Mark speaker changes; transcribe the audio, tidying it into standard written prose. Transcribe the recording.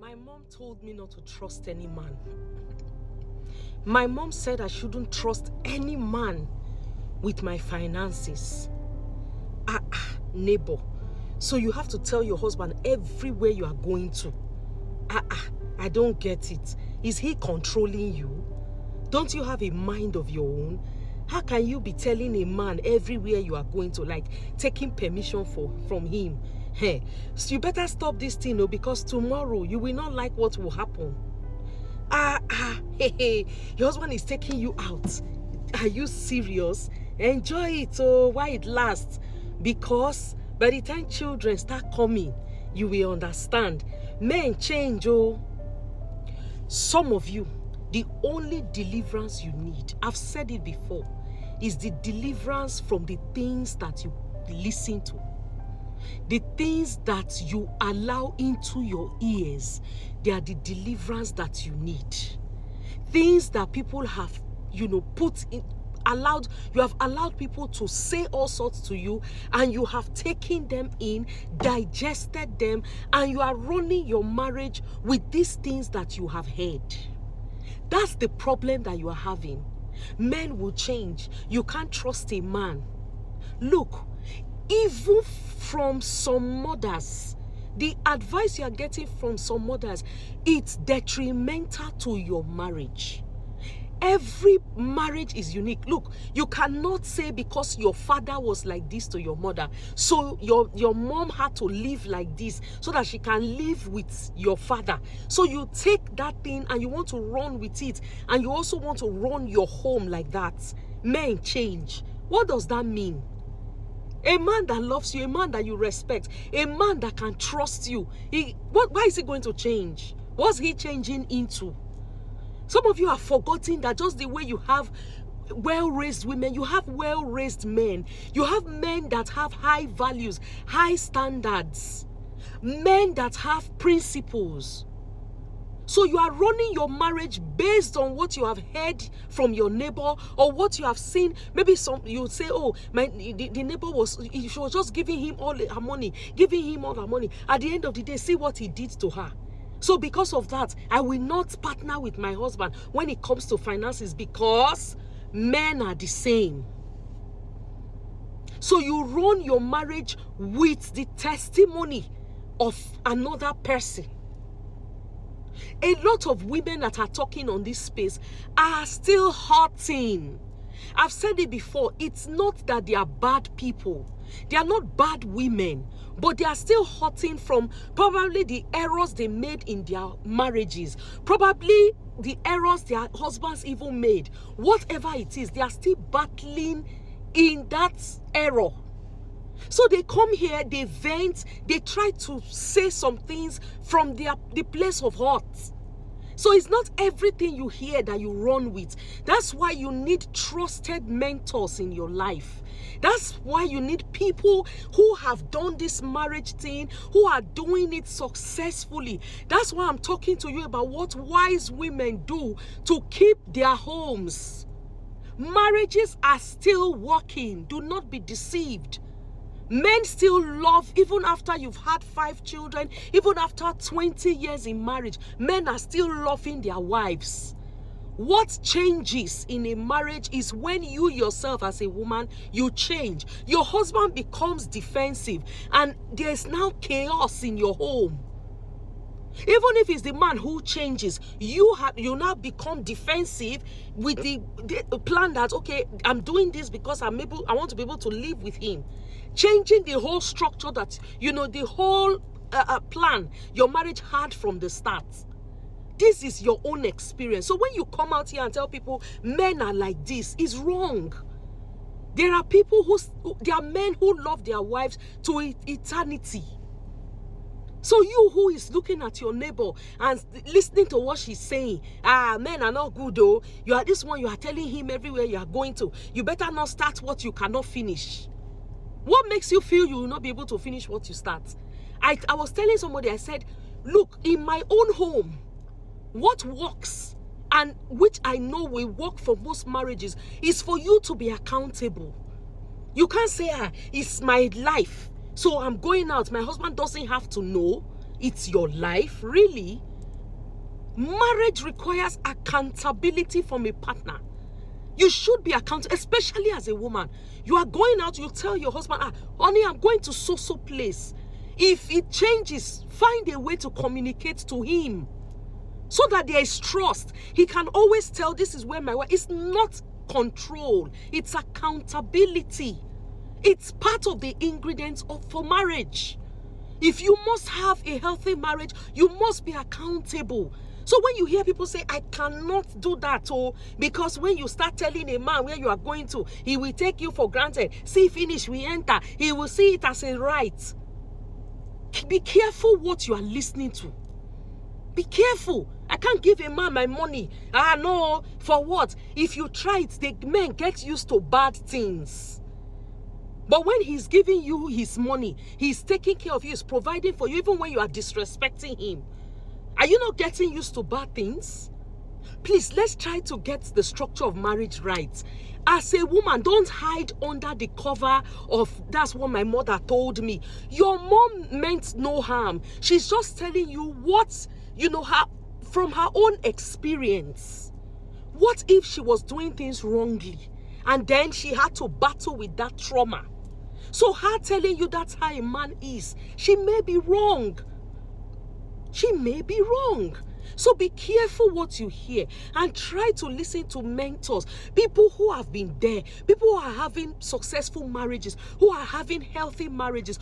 Speaker 1: My mom told me not to trust any man. My mom said I shouldn't trust any man with my finances. Neighbor. So you have to tell your husband everywhere you are going to. I don't get it. Is he controlling you? Don't you have a mind of your own? How can you be telling a man everywhere you are going to, like taking permission from him? Hey, so you better stop this thing, because tomorrow you will not like what will happen. Your husband is taking you out. Are you serious? Enjoy it while it lasts, because by the time children start coming, you will understand. Men change. Some of you, the only deliverance you need, I've said it before, is the deliverance from the things that you listen to. The things that you allow into your ears, they are the deliverance that you need. Things that people have, put in, you have allowed people to say all sorts to you, and you have taken them in, digested them, and you are running your marriage with these things that you have heard. That's the problem that you are having. Men will change. You can't trust a man. Look, even from some mothers, the advice you are getting from some mothers, it's detrimental to your marriage. Every marriage is unique. Look, you cannot say because your father was like this to your mother, so your mom had to live like this so that she can live with your father. So you take that thing and you want to run with it, and you also want to run your home like that. Men change. What does that mean? A man that loves you, a man that you respect, a man that can trust you, why is he going to change? What's he changing into? Some of you are forgetting that just the way you have well-raised women, you have well-raised men. You have men that have high values, high standards, men that have principles. So you are running your marriage based on what you have heard from your neighbor or what you have seen. Maybe you say, the neighbor she was just giving him all her money, At the end of the day, see what he did to her. So because of that, I will not partner with my husband when it comes to finances, because men are the same. So you run your marriage with the testimony of another person. A lot of women that are talking on this space are still hurting. I've said it before, it's not that they are bad people. They are not bad women, but they are still hurting from probably the errors they made in their marriages, probably the errors their husbands even made. Whatever it is, they are still battling in that error. So they come here, they vent, they try to say some things from the place of hurt. So it's not everything you hear that you run with. That's why you need trusted mentors in your life. That's why you need people who have done this marriage thing, who are doing it successfully. That's why I'm talking to you about what wise women do to keep their homes. Marriages are still working. Do not be deceived. Men still love, even after you've had 5 children, even after 20 years in marriage, men are still loving their wives. What changes in a marriage is when you yourself as a woman, you change. Your husband becomes defensive and there's now chaos in your home. Even if it's the man who changes, you now become defensive with the plan that, okay, I'm doing this because I want to be able to live with him. Changing the whole structure that, the whole plan your marriage had from the start. This is your own experience. So when you come out here and tell people men are like this, it's wrong. There are men who love their wives to eternity. So you who is looking at your neighbor and listening to what she's saying, men are not good though. You are this one, you are telling him everywhere you are going to, you better not start what you cannot finish. What makes you feel you will not be able to finish what you start? I was telling somebody, I said, look, in my own home, what works and which I know will work for most marriages is for you to be accountable. You can't say, it's my life, so I'm going out. My husband doesn't have to know. It's your life, really. Marriage requires accountability from a partner. You should be accountable, especially as a woman. You are going out, you tell your husband, honey, I'm going to so place. If it changes, find a way to communicate to him so that there is trust. He can always tell, this is where my wife. It's not control, it's accountability. It's part of the ingredients for marriage. If you must have a healthy marriage, you must be accountable. So when you hear people say, I cannot do that, because when you start telling a man where you are going to, he will take you for granted. See, finish, we enter. He will see it as a right. Be careful what you are listening to. Be careful. I can't give a man my money. No, for what? If you try it, the men get used to bad things. But when he's giving you his money, he's taking care of you, he's providing for you, even when you are disrespecting him. Are you not getting used to bad things? Please, let's try to get the structure of marriage right. As a woman, don't hide under the cover of, that's what my mother told me. Your mom meant no harm. She's just telling you what, from her own experience. What if she was doing things wrongly and then she had to battle with that trauma? So her telling you that's how a man is, she may be wrong. She may be wrong. So be careful what you hear and try to listen to mentors, people who have been there, people who are having successful marriages, who are having healthy marriages,